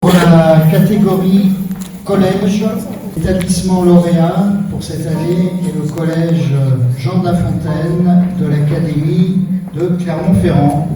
Pour la catégorie collège, l'établissement lauréat pour cette année est le collège Jean de La Fontaine de l'académie de Clermont-Ferrand.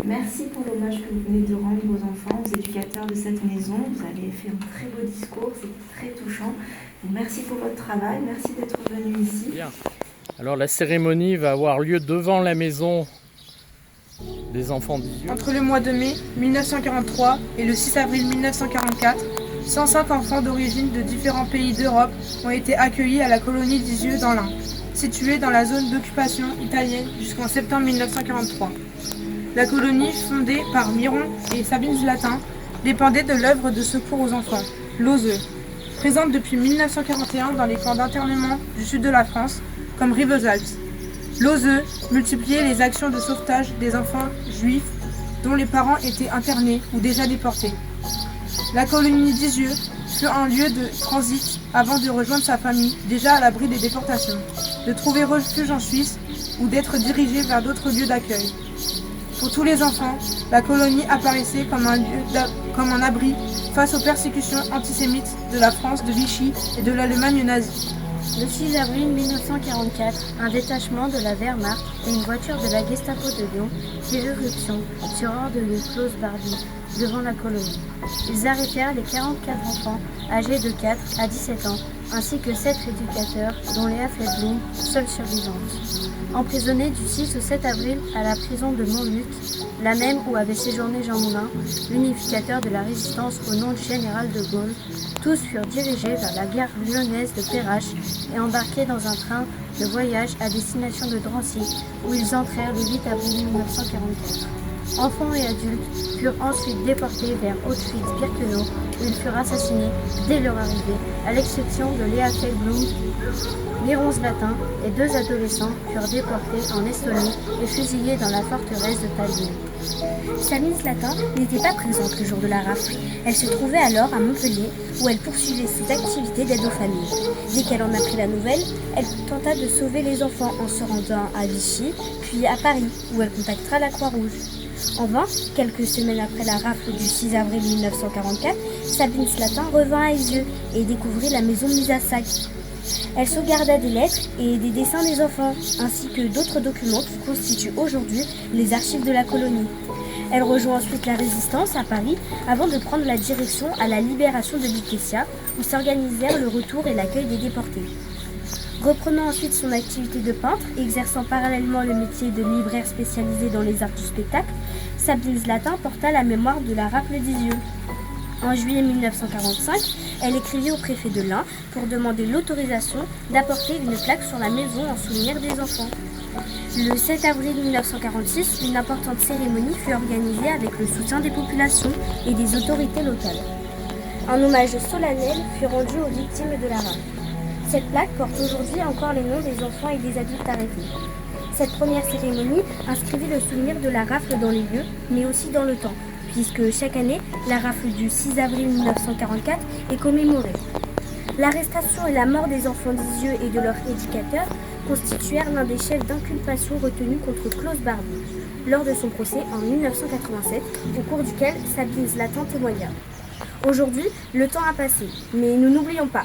Merci pour l'hommage que vous venez de rendre aux enfants, aux éducateurs de cette maison. Vous avez fait un très beau discours, c'était très touchant. Merci pour votre travail, merci d'être venu ici. Bien. Alors la cérémonie va avoir lieu devant la maison des enfants d'Isieux. Entre le mois de mai 1943 et le 6 avril 1944, 105 enfants d'origine de différents pays d'Europe ont été accueillis à la colonie d'Isieux dans l'Ain, située dans la zone d'occupation italienne jusqu'en septembre 1943. La colonie, fondée par Miron et Sabine Zlatin, dépendait de l'œuvre de secours aux enfants, l'OSE, présente depuis 1941 dans les camps d'internement du sud de la France, comme Rivesaltes. L'OSE multipliait les actions de sauvetage des enfants juifs dont les parents étaient internés ou déjà déportés. La colonie d'Isieux fut un lieu de transit avant de rejoindre sa famille, déjà à l'abri des déportations, de trouver refuge en Suisse ou d'être dirigé vers d'autres lieux d'accueil. Pour tous les enfants, la colonie apparaissait comme un abri face aux persécutions antisémites de la France de Vichy et de l'Allemagne nazie. Le 6 avril 1944, un détachement de la Wehrmacht et une voiture de la Gestapo de Lyon firent irruption sur ordre de Klaus Barbie devant la colonie. Ils arrêtèrent les 44 enfants âgés de 4 à 17 ans, ainsi que 7 éducateurs, dont Léa Feldblum, seule survivante. Emprisonnés du 6 au 7 avril à la prison de Montluc, la même où avait séjourné Jean Moulin, l'unificateur de la résistance au nom du général de Gaulle, tous furent dirigés vers la gare lyonnaise de Perrache et embarqués dans un train de voyage à destination de Drancy, où ils entrèrent le 8 avril 1944. Enfants et adultes furent ensuite déportés vers Auschwitz-Birkenau, où ils furent assassinés dès leur arrivée, à l'exception de Léa Feldblum. Miron Zlatin et 2 adolescents furent déportés en Estonie et fusillés dans la forteresse de Tallinn. Sabine Zlatin n'était pas présente le jour de la rafle. Elle se trouvait alors à Montpellier, où elle poursuivait ses activités d'aide aux familles. Dès qu'elle en apprit la nouvelle, elle tenta de sauver les enfants en se rendant à Vichy, puis à Paris, où elle contactera la Croix-Rouge. En vain, quelques semaines après la rafle du 6 avril 1944, Sabine Zlatin revint à Isieux et découvrit la maison mise à sac. Elle sauvegarda des lettres et des dessins des enfants, ainsi que d'autres documents qui constituent aujourd'hui les archives de la colonie. Elle rejoint ensuite la Résistance à Paris avant de prendre la direction à la libération de Lutetia, où s'organisèrent le retour et l'accueil des déportés. Reprenant ensuite son activité de peintre, exerçant parallèlement le métier de libraire spécialisé dans les arts du spectacle, Sabine Zlatin porta la mémoire de la rafle d'Isieux. En juillet 1945, elle écrivit au préfet de l'Ain pour demander l'autorisation d'apporter une plaque sur la maison en souvenir des enfants. Le 7 avril 1946, une importante cérémonie fut organisée avec le soutien des populations et des autorités locales. Un hommage solennel fut rendu aux victimes de la rafle. Cette plaque porte aujourd'hui encore les noms des enfants et des adultes arrêtés. Cette première cérémonie inscrivit le souvenir de la rafle dans les lieux, mais aussi dans le temps, puisque chaque année, la rafle du 6 avril 1944 est commémorée. L'arrestation et la mort des enfants d'Isieux et de leurs éducateurs constituèrent l'un des chefs d'inculpation retenus contre Klaus Barbie, lors de son procès en 1987, au cours duquel Sabine Zlatan témoigna. Aujourd'hui, le temps a passé, mais nous n'oublions pas.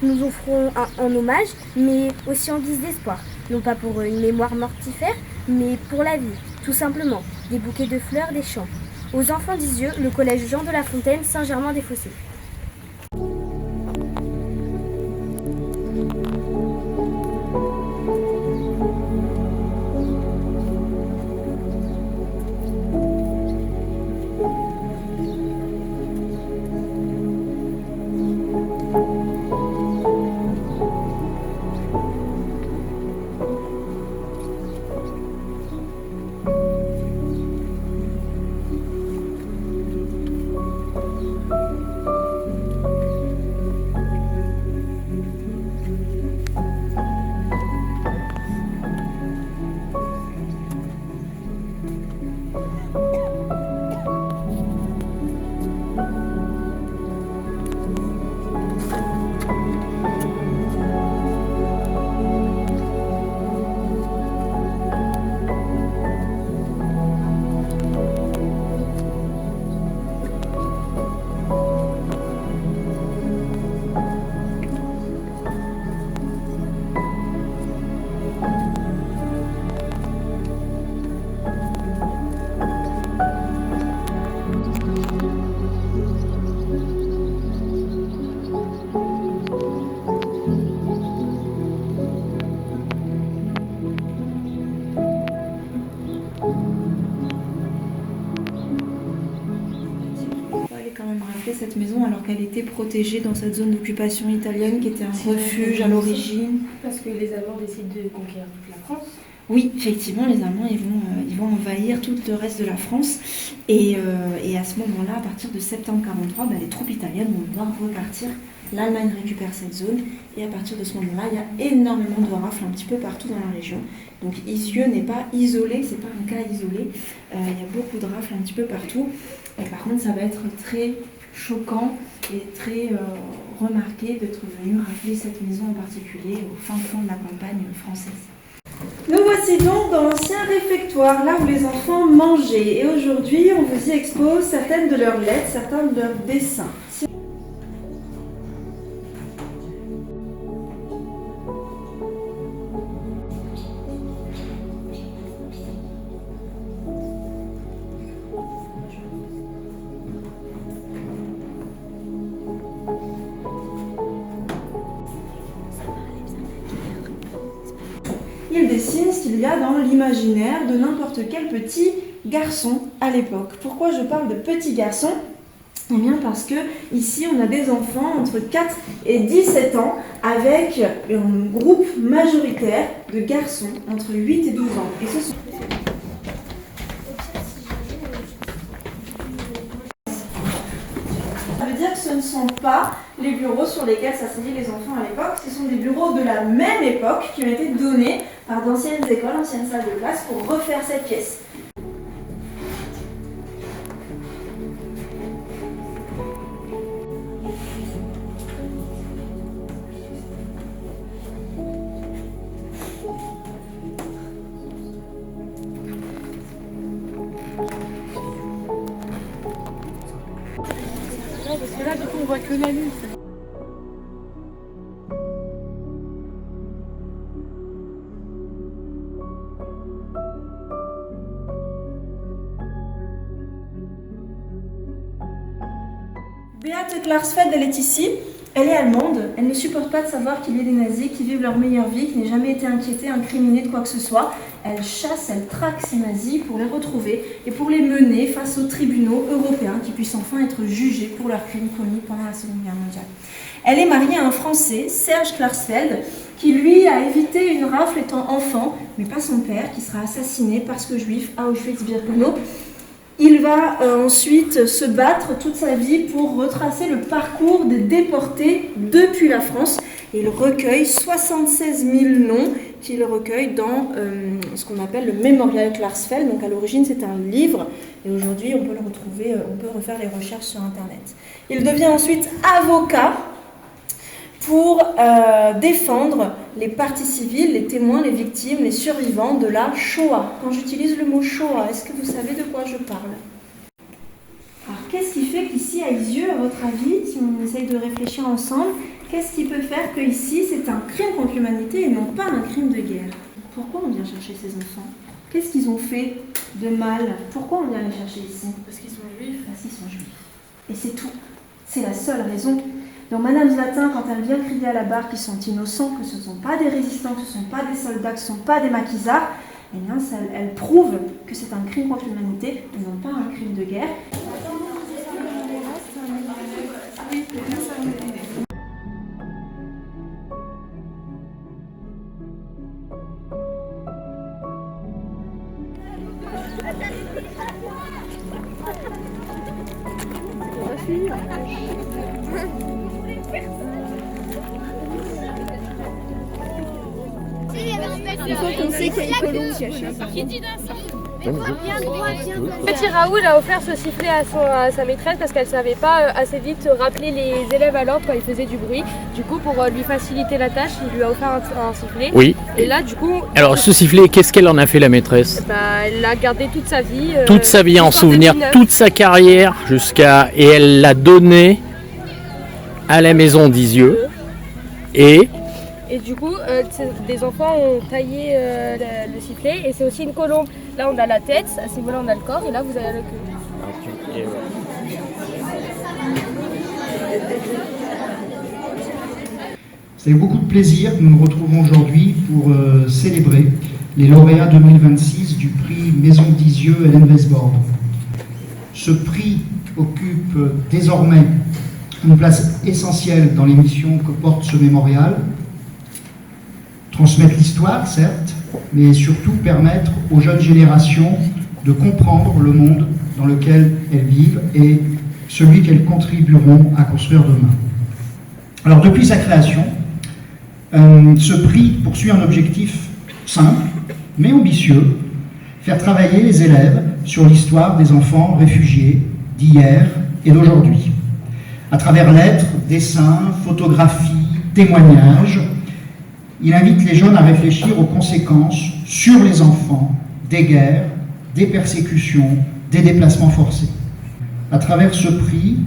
Nous offrons un hommage, mais aussi en guise d'espoir, non pas pour une mémoire mortifère, mais pour la vie, tout simplement, des bouquets de fleurs, des chants. Aux enfants d'Isieux, le collège Jean de La Fontaine, Saint-Germain-des-Fossés. Cette maison alors qu'elle était protégée dans cette zone d'occupation italienne qui était un refuge à l'origine. Parce que les Allemands décident de conquérir toute la France. Oui, effectivement, les Allemands ils vont envahir tout le reste de la France et à ce moment-là, à partir de septembre 1943, les troupes italiennes vont devoir repartir. L'Allemagne récupère cette zone et à partir de ce moment-là, il y a énormément de rafles un petit peu partout dans la région. Donc Isieux n'est pas isolé, c'est pas un cas isolé. Il y a beaucoup de rafles un petit peu partout. Et par contre, ça va être très choquant et très remarqué d'être venu rafler cette maison en particulier au fin fond de la campagne française. Nous voici donc dans l'ancien réfectoire, là où les enfants mangeaient. Et aujourd'hui, on vous y expose certaines de leurs lettres, certains de leurs dessins. Il dessine ce qu'il y a dans l'imaginaire de n'importe quel petit garçon à l'époque. Pourquoi je parle de petit garçon ? Eh bien parce que ici on a des enfants entre 4 et 17 ans avec un groupe majoritaire de garçons entre 8 et 12 ans. Et ce sont... Ça veut dire que ce ne sont pas les bureaux sur lesquels s'asseyaient les enfants à l'époque, ce sont des bureaux de la même époque qui ont été donnés par d'anciennes écoles, anciennes salles de classe pour refaire cette pièce. Parce que là, du coup, on voit que la lune. Beate Klarsfeld, elle est ici. Elle est allemande, elle ne supporte pas de savoir qu'il y ait des nazis qui vivent leur meilleure vie, qui n'aient jamais été inquiétés, incriminés de quoi que ce soit. Elle chasse, elle traque ces nazis pour les retrouver et pour les mener face aux tribunaux européens qui puissent enfin être jugés pour leurs crimes commis pendant la Seconde Guerre mondiale. Elle est mariée à un Français, Serge Klarsfeld, qui lui a évité une rafle étant enfant, mais pas son père, qui sera assassiné parce que juif à Auschwitz-Birkenau. Il va ensuite se battre toute sa vie pour retracer le parcours des déportés depuis la France. Et il recueille 76 000 noms qu'il recueille dans ce qu'on appelle le Mémorial Klarsfeld. Donc à l'origine c'est un livre et aujourd'hui on peut le retrouver, on peut refaire les recherches sur internet. Il devient ensuite avocat pour défendre les parties civiles, les témoins, les victimes, les survivants de la Shoah. Quand j'utilise le mot Shoah, est-ce que vous savez de quoi je parle? Alors, qu'est-ce qui fait qu'ici, à Lisieux, à votre avis, si on essaye de réfléchir ensemble, qu'est-ce qui peut faire qu'ici, c'est un crime contre l'humanité et non pas un crime de guerre? Pourquoi on vient chercher ces enfants? Qu'est-ce qu'ils ont fait de mal? Pourquoi on vient les chercher ici? Parce qu'ils sont juifs. Parce qu'ils sont juifs. Et c'est tout. C'est la seule raison. Donc Madame Zlatin, quand elle vient crier à la barre qu'ils sont innocents, que ce ne sont pas des résistants, que ce ne sont pas des soldats, que ce ne sont pas des maquisards, eh bien, elle prouve que c'est un crime contre l'humanité et non pas un crime de guerre. Il faut qu'on sait qu'il y a une colombe cachée. Petit Raoul a offert ce sifflet à sa maîtresse parce qu'elle ne savait pas assez vite rappeler les élèves à l'ordre quand ils faisaient du bruit. Du coup, pour lui faciliter la tâche, il lui a offert un sifflet. Oui. Et là, du coup... Alors ce sifflet, qu'est-ce qu'elle en a fait la maîtresse? Elle l'a gardé toute sa vie. Toute sa vie en souvenir, toute sa carrière jusqu'à... Et elle l'a donné à la maison d'Isieux. Et du coup, des enfants ont taillé le sifflet et c'est aussi une colombe. Là, on a la tête, à ce niveau-là, on a le corps et là, vous avez la queue. C'est avec beaucoup de plaisir que nous nous retrouvons aujourd'hui pour célébrer les lauréats 2026 du prix Maison d'Isieux Hélène Westbord. Ce prix occupe désormais une place essentielle dans les missions que porte ce mémorial. Transmettre l'histoire, certes, mais surtout permettre aux jeunes générations de comprendre le monde dans lequel elles vivent et celui qu'elles contribueront à construire demain. Alors, depuis sa création, ce prix poursuit un objectif simple, mais ambitieux, faire travailler les élèves sur l'histoire des enfants réfugiés d'hier et d'aujourd'hui. À travers lettres, dessins, photographies, témoignages, il invite les jeunes à réfléchir aux conséquences sur les enfants des guerres, des persécutions, des déplacements forcés. À travers ce prix,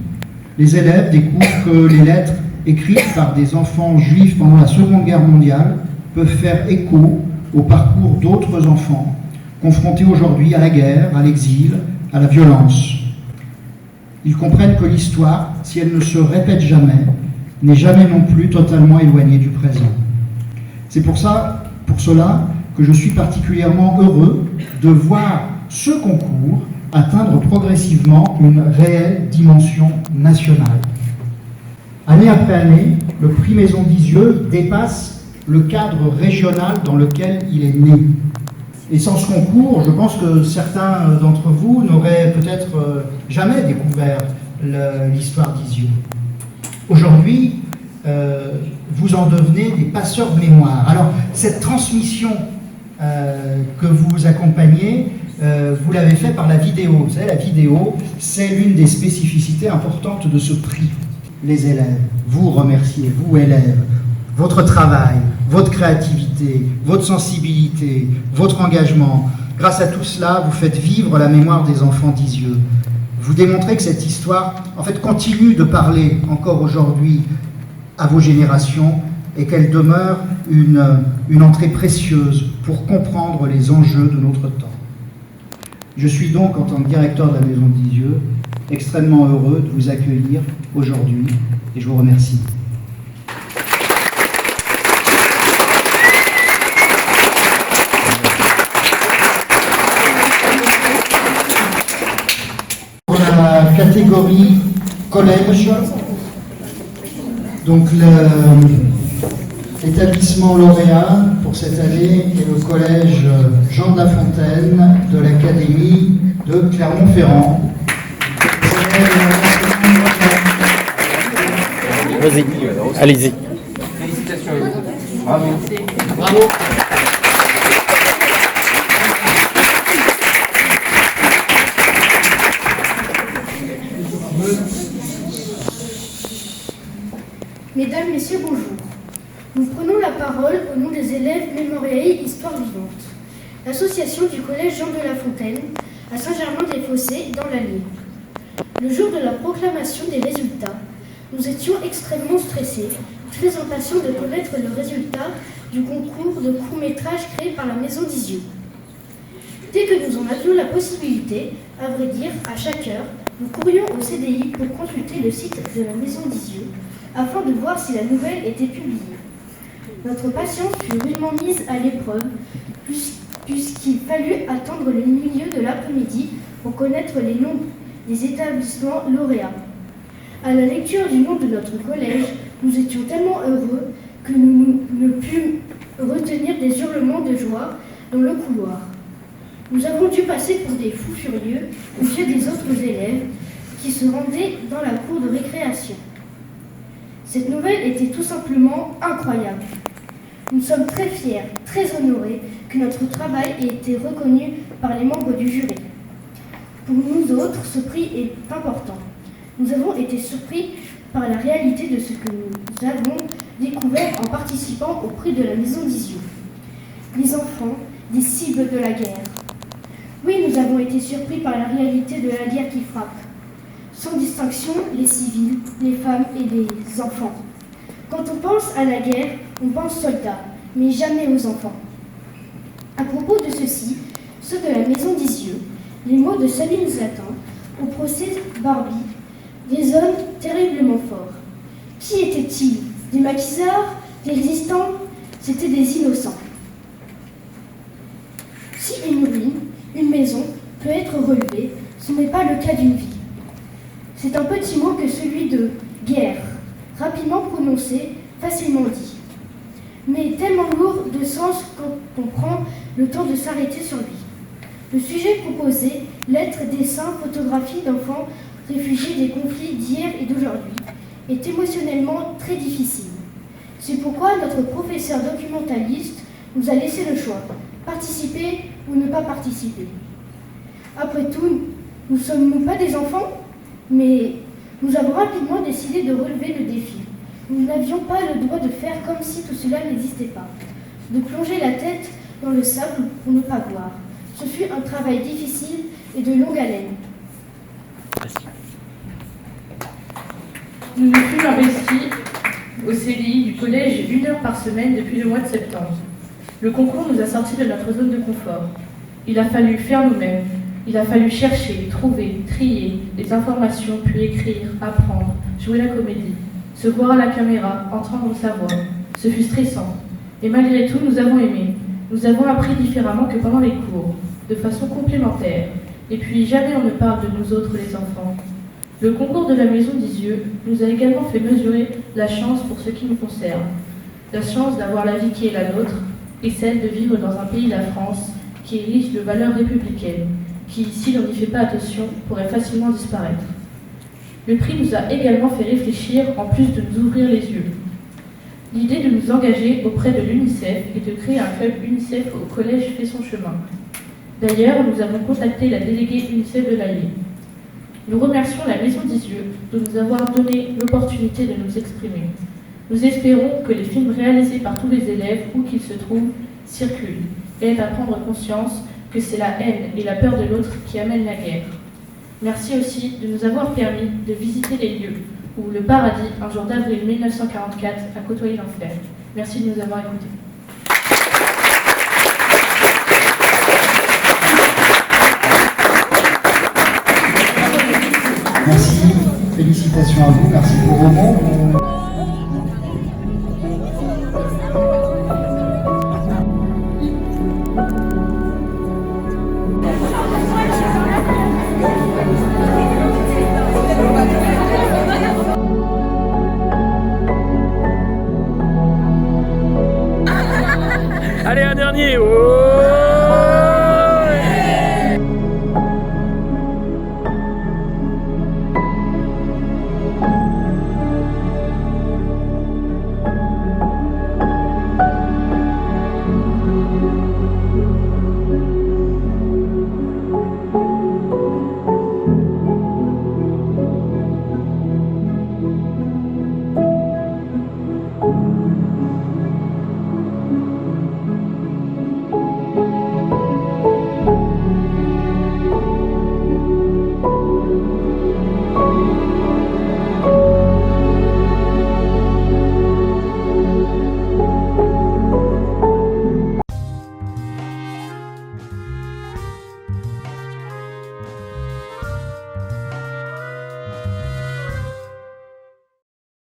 les élèves découvrent que les lettres écrites par des enfants juifs pendant la Seconde Guerre mondiale peuvent faire écho au parcours d'autres enfants confrontés aujourd'hui à la guerre, à l'exil, à la violence. Ils comprennent que l'histoire, si elle ne se répète jamais, n'est jamais non plus totalement éloignée du présent. C'est pour cela que je suis particulièrement heureux de voir ce concours atteindre progressivement une réelle dimension nationale. Année après année, le prix Maison d'Isieux dépasse le cadre régional dans lequel il est né. Et sans ce concours, je pense que certains d'entre vous n'auraient peut-être jamais découvert l'histoire d'Isieux. Aujourd'hui, vous en devenez des passeurs de mémoire. Alors, cette transmission que vous accompagnez, vous l'avez fait par la vidéo. Vous savez, la vidéo, c'est l'une des spécificités importantes de ce prix. Les élèves, vous remerciez, vous élèves, votre travail, votre créativité, votre sensibilité, votre engagement. Grâce à tout cela, vous faites vivre la mémoire des enfants d'Isieux. Vous démontrez que cette histoire, en fait, continue de parler encore aujourd'hui à vos générations et qu'elle demeure une entrée précieuse pour comprendre les enjeux de notre temps. Je suis donc, en tant que directeur de la Maison d'Isieux, extrêmement heureux de vous accueillir aujourd'hui et je vous remercie. catégorie collège. Donc l'établissement lauréat pour cette année est le collège Jean de La Fontaine de l'académie de Clermont-Ferrand. Vas-y, allez-y. Félicitations. Bravo. Bravo. Mesdames, Messieurs, bonjour. Nous prenons la parole au nom des élèves Mémoriae Histoire Vivante, l'association du collège Jean de La Fontaine à Saint-Germain-des-Fossés dans l'Allier. Le jour de la proclamation des résultats, nous étions extrêmement stressés, très impatients de connaître le résultat du concours de court-métrage créé par la Maison d'Isieux. Dès que nous en avions la possibilité, à vrai dire, à chaque heure, nous courions au CDI pour consulter le site de la Maison d'Isieux afin de voir si la nouvelle était publiée. Notre patience fut rudement mise à l'épreuve puisqu'il fallut attendre le milieu de l'après-midi pour connaître les noms des établissements lauréats. À la lecture du nom de notre collège, nous étions tellement heureux que nous ne pûmes retenir des hurlements de joie dans le couloir. Nous avons dû passer pour des fous furieux aux yeux des autres élèves qui se rendaient dans la cour de récréation. Cette nouvelle était tout simplement incroyable. Nous sommes très fiers, très honorés que notre travail ait été reconnu par les membres du jury. Pour nous autres, ce prix est important. Nous avons été surpris par la réalité de ce que nous avons découvert en participant au prix de la Maison d'Isieux. Les enfants, des cibles de la guerre. Oui, nous avons été surpris par la réalité de la guerre qui frappe. Sans distinction, les civils, les femmes et les enfants. Quand on pense à la guerre, on pense soldats, mais jamais aux enfants. À propos de ceux-ci, ceux de la Maison d'Isieux, les mots de Sabine Zlatan au procès Barbie résonnent terriblement fort. Qui étaient-ils? Des maquisards? Des résistants? C'étaient des innocents. Si une ruine, une maison, peut être relevée, ce n'est pas le cas d'une vie. C'est un petit mot que celui de guerre, rapidement prononcé, facilement dit, mais tellement lourd de sens quand on prend le temps de s'arrêter sur lui. Le sujet proposé, lettres, dessins, photographies d'enfants réfugiés des conflits d'hier et d'aujourd'hui, est émotionnellement très difficile. C'est pourquoi notre professeur documentaliste nous a laissé le choix, participer ou ne pas participer. Après tout, nous sommes-nous pas des enfants? Mais nous avons rapidement décidé de relever le défi. Nous n'avions pas le droit de faire comme si tout cela n'existait pas, de plonger la tête dans le sable pour ne pas voir. Ce fut un travail difficile et de longue haleine. Nous nous fûmes investis au CDI du collège 1 heure par semaine depuis le mois de septembre. Le concours nous a sortis de notre zone de confort. Il a fallu faire nous-mêmes. Il a fallu chercher, trouver, trier les informations, puis écrire, apprendre, jouer la comédie, se voir à la caméra, entendre sa voix. Ce fut stressant. Et malgré tout, nous avons aimé. Nous avons appris différemment que pendant les cours, de façon complémentaire. Et puis, jamais on ne parle de nous autres, les enfants. Le concours de la Maison d'Isieux nous a également fait mesurer la chance pour ce qui nous concerne. La chance d'avoir la vie qui est la nôtre, et celle de vivre dans un pays, la France, qui est riche de valeurs républicaines, qui, si l'on n'y fait pas attention, pourrait facilement disparaître. Le prix nous a également fait réfléchir, en plus de nous ouvrir les yeux. L'idée de nous engager auprès de l'UNICEF et de créer un club UNICEF au collège fait son chemin. D'ailleurs, nous avons contacté la déléguée UNICEF de l'Allier. Nous remercions la Maison d'Isieux de nous avoir donné l'opportunité de nous exprimer. Nous espérons que les films réalisés par tous les élèves, où qu'ils se trouvent, circulent et aident à prendre conscience que c'est la haine et la peur de l'autre qui amènent la guerre. Merci aussi de nous avoir permis de visiter les lieux où le paradis, un jour d'avril 1944, a côtoyé l'enfer. Merci de nous avoir écoutés. Merci, félicitations à vous, merci pour vos mots.